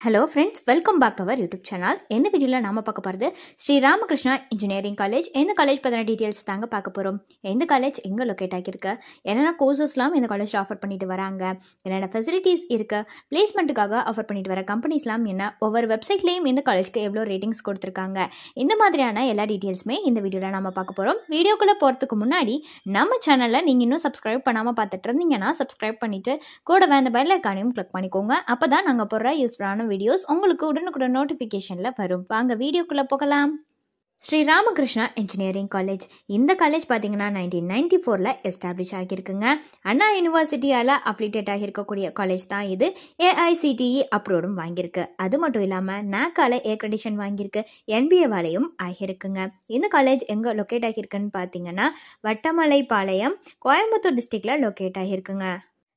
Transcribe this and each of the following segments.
Hello friends, welcome back to our YouTube channel. இந்த வீடியோவில் நாம் பார்க்க போகிறது ஸ்ரீ ராமகிருஷ்ணா இன்ஜினியரிங் காலேஜ். இந்த காலேஜ் பற்றின டீட்டெயில்ஸ் தாங்க பார்க்க போகிறோம். இந்த காலேஜ் எங்கே லொக்கேட் ஆகியிருக்கு, என்னென்ன கோர்சஸ்லாம் இந்த காலேஜில் ஆஃபர் பண்ணிட்டு வராங்க, என்னென்ன ஃபெசிலிட்டிஸ் இருக்குது, பிளேஸ்மெண்ட்டுக்காக ஆஃபர் பண்ணிட்டு வர கம்பெனிஸ்லாம் என்ன, ஒவ்வொரு வெப்சைட்லேயும் இந்த காலேஜ்க்கு எவ்வளோ ரேட்டிங்ஸ் கொடுத்துருக்காங்க, இந்த மாதிரியான எல்லா டீட்டெயில்ஸுமே இந்த வீடியோவில் நம்ம பார்க்க போகிறோம். வீடியோக்குள்ளே போகிறதுக்கு முன்னாடி நம்ம சேனலில் நீங்கள் இன்னும் சப்ஸ்கிரைப் பண்ணாமல் பார்த்துட்டு இருந்தீங்கன்னா சப்ஸ்கிரைப் பண்ணிவிட்டு கூடவே அந்த பெல் ஐக்கானையும் கிளிக் பண்ணிக்கோங்க. அப்போ தான் நாங்கள் போடுற யூஸ்ஃபுல்லான வீடியோஸ் உங்களுக்கு உடனுக்குடன் நோட்டிஃபிகேஷனில் வரும். வாங்க வீடியோக்குள்ளே போகலாம். Shri Ramakrishna engineering college. இந்த காலேஜ் பார்த்தீங்கன்னா 1994 எஸ்டாப்ளிஷ் ஆகியிருக்குங்க. அண்ணா யூனிவர்சிட்டியால் அப்ளிகேட் ஆகியிருக்கக்கூடிய காலேஜ் தான் இது. ஏஐசிடிஇ அப்ரூவ்டும் வாங்கியிருக்கு. அது மட்டும் இல்லாமல் நாக்கால ஏக்ரெடிஷன் வாங்கியிருக்கு. என்பிஏவாலையும் ஆகியிருக்குங்க. இந்த காலேஜ் எங்கே லொக்கேட் ஆகியிருக்குன்னு பார்த்தீங்கன்னா வட்டமலைப்பாளையம், கோயம்புத்தூர் டிஸ்ட்ரிக்டில் லொக்கேட் ஆகியிருக்குங்க.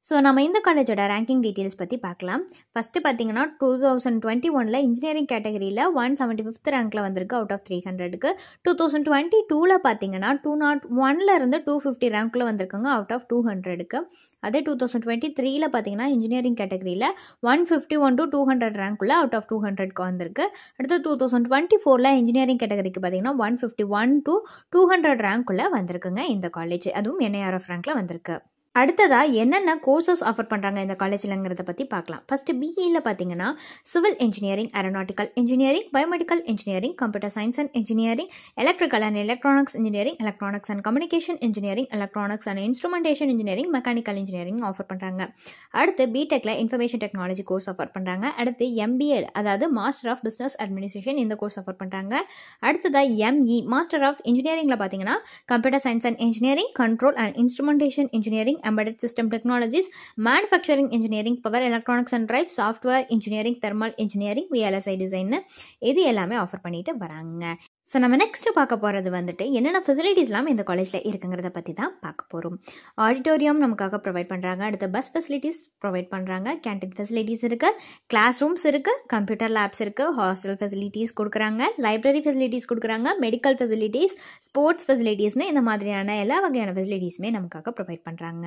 ஸோ நம்ம இந்த காலேஜோட ரேங்கிங் டீட்டெயில்ஸ் பற்றி பார்க்கலாம். ஃபஸ்ட்டு பார்த்தீங்கன்னா 2021 இன்ஜினியரிங் கேட்டகரியில் 175th ரேங்க்கில் வந்திருக்கு அவுட் ஆஃப் 300க்கு. 2022 பார்த்தீங்கன்னா 201 250 ரேங்க்கில் வந்திருக்குங்க அவுட் ஆஃப் 200க்கு. அதே 2023 பார்த்தீங்கன்னா இன்ஜினியரிங் கேட்டகரியில் 151 to 200 ரேங்க்குள்ள அவுட் ஆஃப் 200க்கு வந்திருக்கு. அடுத்து 2024 இன்ஜினியரிங் கேட்டகரிக்கு பார்த்தீங்கன்னா 151 to 200 ரேங்க்குள்ளே வந்திருக்குங்க இந்த காலேஜ். அதுவும் NIRF ரேங்க்கில் வந்திருக்கு. அடுத்ததாக என்னென்ன கோர்சஸ் ஆஃபர் பண்ணுறாங்க இந்த காலேஜில்ங்கிறத பற்றி பார்க்கலாம். ஃபஸ்ட்டு பிஇயில் பார்த்தீங்கன்னா civil engineering, aeronautical engineering, biomedical engineering, computer science and engineering, electrical and electronics engineering, electronics and communication engineering, electronics and instrumentation engineering, mechanical engineering offer பண்ணுறாங்க. அடுத்து பிடெக்கில் இன்ஃபர்மேஷன் டெக்னாலஜி கோர்ஸ் ஆஃபர் பண்ணுறாங்க. அடுத்து MBA அதாவது master of business administration இந்த course offer பண்ணுறாங்க. அடுத்ததாக ME master of இன்ஜினியரிங்கில் பார்த்தீங்கன்னா computer science and engineering, control and instrumentation engineering, embedded system technologies, manufacturing engineering, power electronics and drive, software engineering, thermal engineering, VLSI design இது எல்லாமே offer பண்ணிட்டு வராங்க. So நம்ம next பார்க்க போகிறது வந்துட்டு என்னென்ன ஃபெசிலிட்டிஸ்லாம் இந்த காலேஜில் இருக்குங்கிறத பற்றி தான் பார்க்க போகிறோம். ஆடிட்டோரியம் நமக்காக ப்ரொவைட் பண்ணுறாங்க. அடுத்து பஸ் ஃபெசிலிட்டிஸ் ப்ரொவைட் பண்ணுறாங்க. கேன்டீன் ஃபெசிலிட்டிஸ் இருக்குது, கிளாஸ் ரூம்ஸ் இருக்குது, கம்ப்யூட்டர் லேப்ஸ் இருக்குது, ஹாஸ்டல் ஃபெசிலிட்டிஸ் கொடுக்குறாங்க, லைப்ரரி ஃபெசிலிட்டிஸ் கொடுக்குறாங்க, மெடிக்கல் ஃபெசிலிட்டிஸ், ஸ்போர்ட்ஸ் ஃபெசிலிட்டிஸ்னு இந்த மாதிரியான எல்லா வகையான ஃபெசிலிட்டிஸுமே நமக்காக ப்ரொவைட் பண்ணுறாங்க.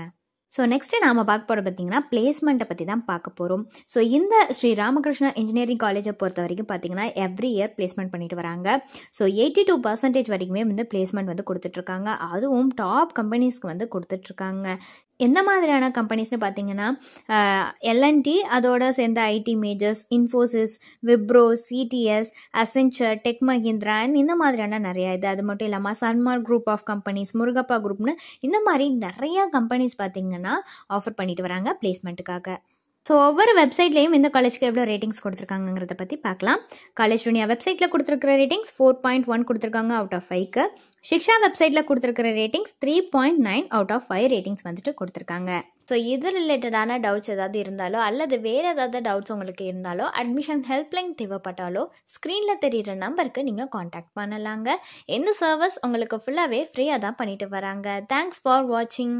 ஸோ நெக்ஸ்ட்டு நாம் பார்க்க போகிற பார்த்திங்கன்னா பிளேஸ்மெண்ட்டை பற்றி தான் பார்க்க போகிறோம். ஸோ இந்த ஸ்ரீ ராமகிருஷ்ணா இன்ஜினியரிங் காலேஜை பொறுத்த வரைக்கும் பார்த்திங்கன்னா எவ்ரி இயர் பிளேஸ்மெண்ட் பண்ணிட்டு வராங்க. ஸோ 82% வரைக்குமே வந்து பிளேஸ்மெண்ட் வந்து கொடுத்துட்ருக்காங்க. அதுவும் டாப் கம்பெனிஸ்க்கு வந்து கொடுத்துட்ருக்காங்க. எந்த மாதிரியான கம்பெனிஸ்னு பார்த்தீங்கன்னா LNT, அதோட சேர்ந்த IT majors, Infosys, Wipro, CTS, Accenture, Tech Mahindra இந்த மாதிரியான நிறையா இது. அது மட்டும் இல்லாமல் Sanmar group of companies, Murugappa குரூப்னு இந்த மாதிரி நிறையா கம்பெனிஸ் பார்த்திங்கன்னா ஆஃபர் பண்ணிட்டு வராங்க பிளேஸ்மெண்ட்டுக்காக. ஸோ ஒவ்வொரு வெப்சைட்லேயும் இந்த காலேஜ்க்கு எவ்வளோ ரேட்டிங்ஸ் கொடுத்துருக்காங்கிறத பற்றி பார்க்கலாம். காலேஜ் டுனியா வெப்சைட்டில் கொடுத்துருக்கிற ரேட்டிங்ஸ் 4.1 கொடுத்துருக்காங்க அவுட் ஆஃப் 5க்கு. ஷிக்ஷா வெப்சைட்டில் கொடுத்துருக்கிற ரேட்டிங்ஸ் 3.9 அவுட் ஆஃப் 5 ரேட்டிங்ஸ் வந்துட்டு கொடுத்துருக்காங்க. ஸோ இது ரிலேட்டடான டவுட்ஸ் ஏதாவது இருந்தாலோ அல்லது வேறு ஏதாவது டவுட்ஸ் உங்களுக்கு இருந்தாலோ, அட்மிஷன் ஹெல்ப்லைன் தேவைப்பட்டாலோ ஸ்க்ரீனில் தெரிகிற நம்பருக்கு நீங்கள் காண்டாக்ட் பண்ணலாங்க. இந்த சர்வீஸ் உங்களுக்கு ஃபுல்லாகவே ஃப்ரீயாக தான் பண்ணிட்டு வராங்க. தேங்க்ஸ் ஃபார் வாட்சிங்.